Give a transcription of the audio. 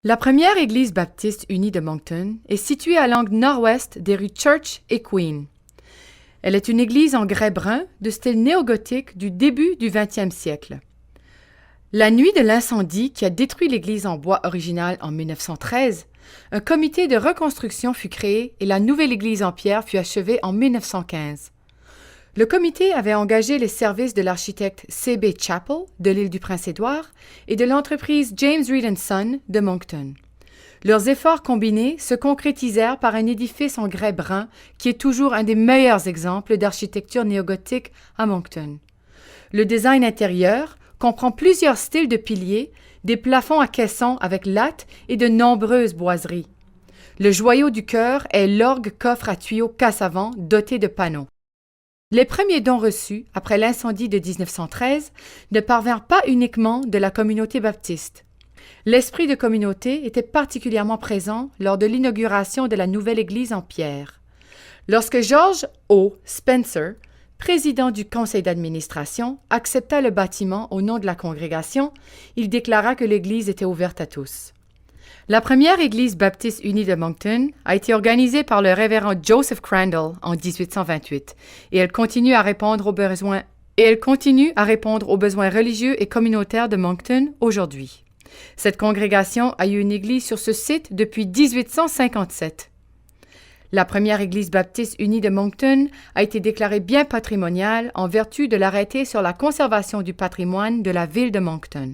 La première église baptiste unie de Moncton est située à l'angle nord-ouest des rues Church et Queen. Elle est une église en grès brun de style néo-gothique du début du 20e siècle. La nuit de l'incendie qui a détruit l'église en bois originale en 1913, un comité de reconstruction fut créé et la nouvelle église en pierre fut achevée en 1915. Le comité avait engagé les services de l'architecte C.B. Chappell de l'île du Prince-Édouard et de l'entreprise James Reed & Son de Moncton. Leurs efforts combinés se concrétisèrent par un édifice en grès brun qui est toujours un des meilleurs exemples d'architecture néogothique à Moncton. Le design intérieur comprend plusieurs styles de piliers, des plafonds à caissons avec lattes et de nombreuses boiseries. Le joyau du cœur est l'orgue-coffre à tuyaux casse-avant doté de panneaux. Les premiers dons reçus, après l'incendie de 1913, ne parvinrent pas uniquement de la communauté baptiste. L'esprit de communauté était particulièrement présent lors de l'inauguration de la nouvelle église en pierre. Lorsque George O. Spencer, président du conseil d'administration, accepta le bâtiment au nom de la congrégation, il déclara que l'église était ouverte à tous. La première église baptiste unie de Moncton a été organisée par le révérend Joseph Crandall en 1828 et elle continue à répondre aux besoins religieux et communautaires de Moncton aujourd'hui. Cette congrégation a eu une église sur ce site depuis 1857. La première église baptiste unie de Moncton a été déclarée bien patrimoniale en vertu de l'arrêté sur la conservation du patrimoine de la ville de Moncton.